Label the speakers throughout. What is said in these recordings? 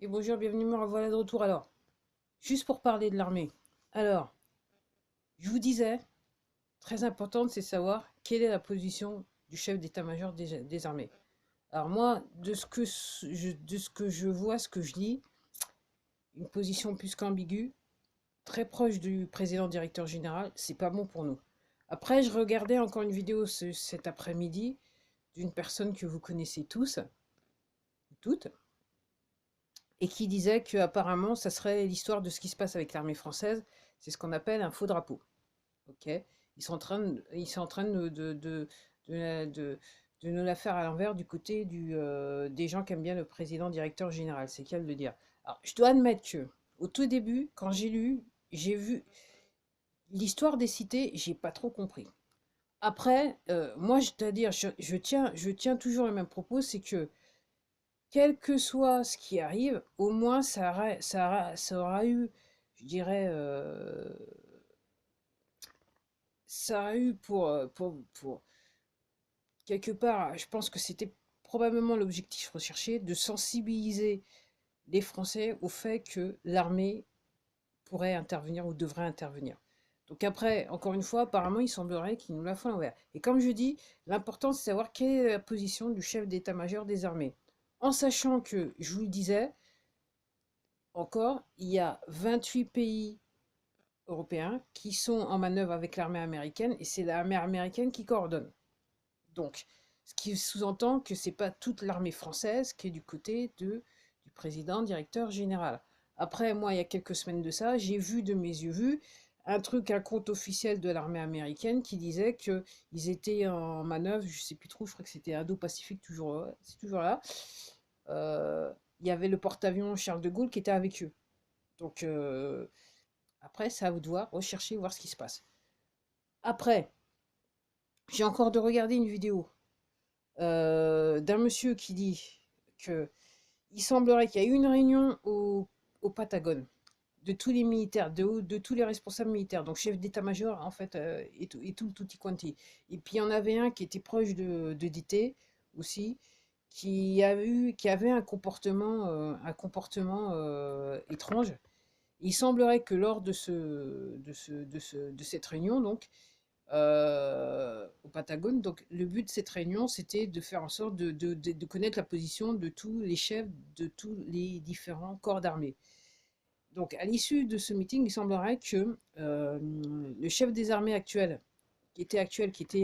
Speaker 1: Et bonjour, bienvenue, me revoilà de retour. Alors, juste pour parler de l'armée. Alors, je vous disais, très importante, c'est savoir quelle est la position du chef d'état-major des armées. Alors moi, de ce que je vois, ce que je lis, une position plus qu'ambiguë, très proche du président directeur général, c'est pas bon pour nous. Après, je regardais encore une vidéo cet après-midi d'une personne que vous connaissez tous, toutes, et qui disait que apparemment, ça serait l'histoire de ce qui se passe avec l'armée française. C'est ce qu'on appelle un faux drapeau. Ok, ils sont en train de nous la faire à l'envers du côté des gens qui aiment bien le président directeur général. C'est qu'à le dire. Alors, je dois admettre que au tout début, quand j'ai lu, j'ai vu l'histoire des cités, j'ai pas trop compris. Après, moi, c'est-à-dire, je tiens toujours le même propos, c'est que quel que soit ce qui arrive, au moins ça aura eu, je dirais, ça a eu pour quelque part, je pense que c'était probablement l'objectif recherché, de sensibiliser les Français au fait que l'armée pourrait intervenir ou devrait intervenir. Donc après, encore une fois, apparemment, il semblerait qu'ils nous la font à l'envers. Et comme je dis, l'important, c'est de savoir quelle est la position du chef d'état-major des armées. En sachant que, je vous le disais, encore, il y a 28 pays européens qui sont en manœuvre avec l'armée américaine, et c'est l'armée américaine qui coordonne. Donc, ce qui sous-entend que c'est pas toute l'armée française qui est du côté du président directeur général. Après, moi, il y a quelques semaines de ça, j'ai vu de mes yeux vus un compte officiel de l'armée américaine qui disait qu'ils étaient en manœuvre, je sais plus trop, je crois que c'était Indo-Pacifique, toujours, c'est toujours là. Il y avait le porte-avions Charles de Gaulle qui était avec eux. Donc, après, c'est à vous de voir, rechercher, voir ce qui se passe. Après, j'ai encore de regarder une vidéo d'un monsieur qui dit que il semblerait qu'il y ait eu une réunion au Patagone de tous les militaires, de tous les responsables militaires, donc chef d'état-major en fait, et tout le tutti quanti. Et puis il y en avait un qui était proche de DT aussi, qui avait un comportement étrange. Il semblerait que lors de cette réunion, donc, au Patagone. Donc, le but de cette réunion, c'était de faire en sorte de connaître la position de tous les chefs de tous les différents corps d'armée. Donc, à l'issue de ce meeting, il semblerait que le chef des armées actuel, qui était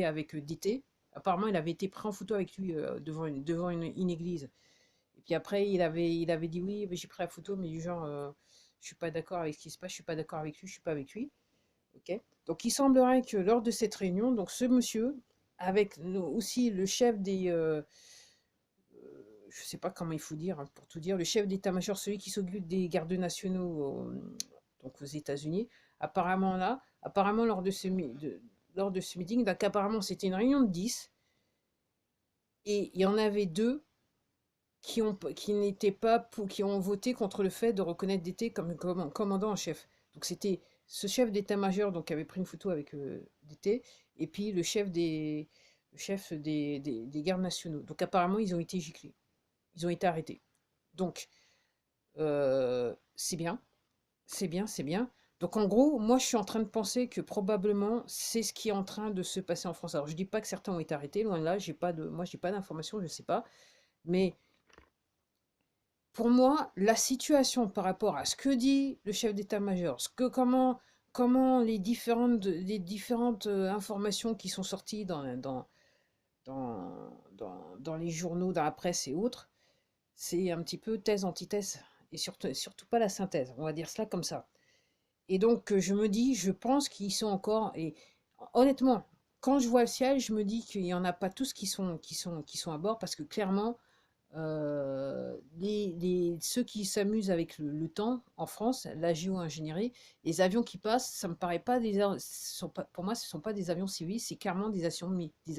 Speaker 1: avec DT, apparemment, il avait été pris en photo avec lui devant une église. Et puis après, il avait dit oui, j'ai pris la photo, mais du genre, je suis pas d'accord avec ce qui se passe, je suis pas d'accord avec lui, je suis pas avec lui. Ok. Donc il semblerait que lors de cette réunion, donc ce monsieur, avec aussi le chef je ne sais pas comment il faut dire, hein, pour tout dire, le chef d'état-major, celui qui s'occupe des gardes nationaux donc aux États-Unis, apparemment lors de ce meeting, donc apparemment c'était une réunion de 10, et il y en avait deux qui n'étaient pas qui ont voté contre le fait de reconnaître DT comme commandant en chef. Donc c'était ce chef d'état-major donc qui avait pris une photo avec DT, et puis le chef des gardes nationaux. Donc apparemment ils ont été giclés, ils ont été arrêtés. Donc c'est bien, c'est bien, c'est bien. Donc en gros, moi je suis en train de penser que probablement c'est ce qui est en train de se passer en France. Alors je dis pas que certains ont été arrêtés, loin de là, moi j'ai pas d'informations, je sais pas, mais pour moi, la situation par rapport à ce que dit le chef d'état-major, comment les différentes informations qui sont sorties dans les journaux, dans la presse et autres, c'est un petit peu thèse, antithèse, et surtout pas la synthèse, on va dire cela comme ça. Et donc, je me dis, je pense qu'ils sont encore, et honnêtement, quand je vois le ciel, je me dis qu'il n'y en a pas tous qui sont à bord, parce que clairement, ceux qui s'amusent avec le temps en France, la géo-ingénierie, les avions qui passent, ça me paraît pas pour moi, ce ne sont pas des avions civils, c'est clairement des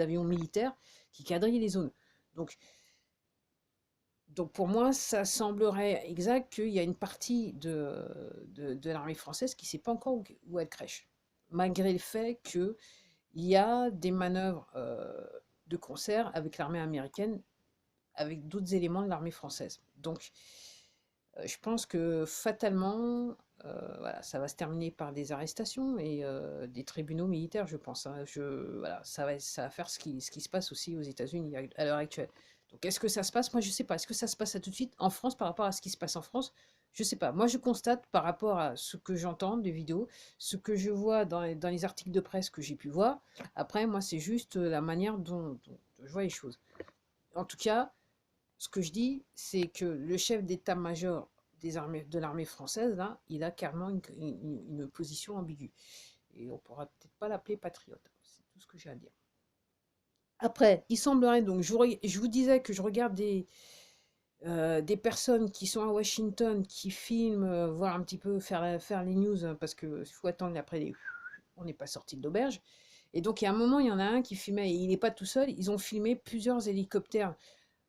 Speaker 1: avions militaires qui quadrillent les zones. Donc, donc pour moi, ça semblerait exact qu'il y a une partie de l'armée française qui ne sait pas encore où elle crèche, malgré le fait qu'il y a des manœuvres de concert avec l'armée américaine avec d'autres éléments de l'armée française. Donc, Je pense que fatalement, voilà, ça va se terminer par des arrestations et des tribunaux militaires, je pense, hein. Voilà, ça va faire ce qui se passe aussi aux États-Unis à l'heure actuelle. Donc, est-ce que ça se passe? Moi, je sais pas. Est-ce que ça se passe à tout de suite en France par rapport à ce qui se passe en France? Je sais pas. Moi, je constate par rapport à ce que j'entends des vidéos, ce que je vois dans les articles de presse que j'ai pu voir. Après, moi, c'est juste la manière dont je vois les choses. En tout cas, ce que je dis, c'est que le chef d'état-major de l'armée française, là, il a clairement une position ambiguë. Et on pourra peut-être pas l'appeler patriote. C'est tout ce que j'ai à dire. Après, il semblerait donc, je vous disais que je regarde des personnes qui sont à Washington, qui filment, voir un petit peu, faire les news, hein, parce qu'il faut attendre après on n'est pas sorti de l'auberge. Et donc, il y a un moment, il y en a un qui filmait, et il n'est pas tout seul, ils ont filmé plusieurs hélicoptères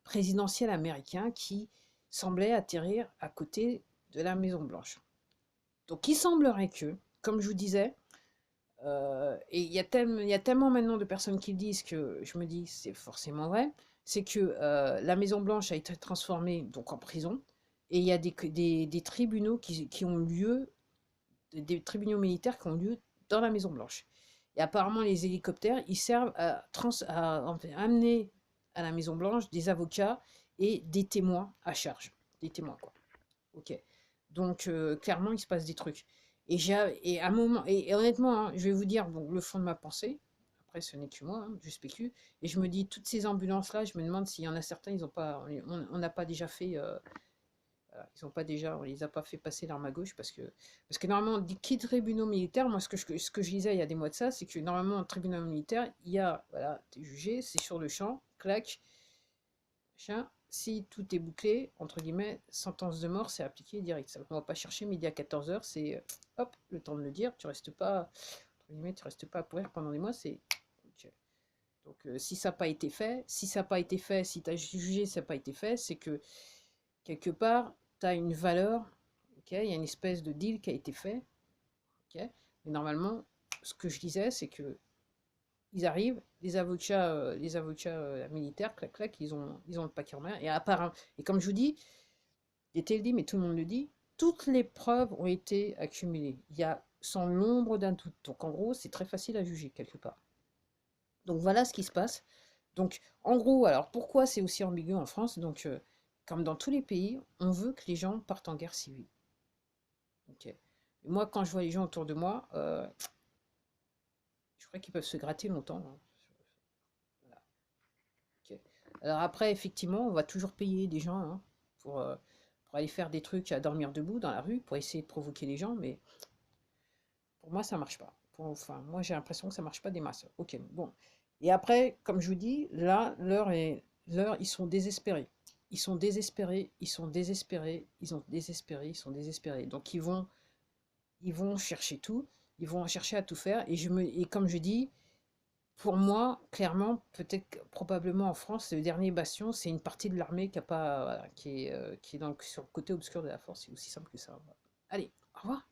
Speaker 1: présidentiel américain qui semblait atterrir à côté de la Maison Blanche. Donc il semblerait que, comme je vous disais, et il y a tellement maintenant de personnes qui le disent que je me dis c'est forcément vrai, c'est que la Maison Blanche a été transformée donc en prison et il y a des tribunaux qui ont lieu, des tribunaux militaires qui ont lieu dans la Maison Blanche. Et apparemment les hélicoptères, ils servent en fait, amener à la Maison Blanche des avocats et des témoins à charge. Des témoins, quoi. Ok. Donc, clairement, il se passe des trucs. Et à un moment, et honnêtement, hein, je vais vous dire bon, le fond de ma pensée. Après, ce n'est que moi, hein, je spécule. Et je me dis, toutes ces ambulances-là, je me demande s'il y en a certains, ils ont pas, on n'a pas déjà fait. Voilà, ils ont pas déjà, on les a pas fait passer l'arme à gauche parce que normalement, des qui tribunaux militaires, moi, ce que je disais il y a des mois de ça, c'est que normalement, en tribunal militaire, il y a, voilà, t'es jugé, c'est sur le champ, clac, machin. Si tout est bouclé, entre guillemets, sentence de mort, c'est appliqué direct. Ça, on va pas chercher midi à 14h, c'est hop, le temps de le dire, tu restes pas, entre guillemets, tu restes pas à pourrir pendant des mois, c'est ok. Donc si ça n'a pas été fait, si tu as jugé, ça n'a pas été fait, c'est que quelque part, tu as une valeur, ok, il y a une espèce de deal qui a été fait, ok, mais normalement, ce que je disais, c'est que ils arrivent, les avocats militaires, clac, clac, ils ont le paquet en main. Et apparemment, et comme je vous dis, j'étais le dit, mais tout le monde le dit, toutes les preuves ont été accumulées. Il y a sans l'ombre d'un doute. Donc en gros, c'est très facile à juger quelque part. Donc voilà ce qui se passe. Donc en gros, alors pourquoi c'est aussi ambigu en France? Donc comme dans tous les pays, on veut que les gens partent en guerre civile. Ok. Moi, quand je vois les gens autour de moi, je crois qu'ils peuvent se gratter longtemps, hein. Voilà. Ok. Alors après, effectivement, on va toujours payer des gens, hein, pour aller faire des trucs à dormir debout dans la rue, pour essayer de provoquer les gens, mais pour moi, ça marche pas. Enfin, moi, j'ai l'impression que ça marche pas des masses. Ok, bon. Et après, comme je vous dis, là, l'heure, ils sont désespérés. Ils sont désespérés, ils sont désespérés, ils sont désespérés, ils sont désespérés. Donc, ils vont chercher tout, ils vont chercher à tout faire. Et comme je dis, pour moi, clairement, peut-être, probablement en France, le dernier bastion, c'est une partie de l'armée qui a pas, voilà, qui est sur le côté obscur de la force. C'est aussi simple que ça. Allez, au revoir.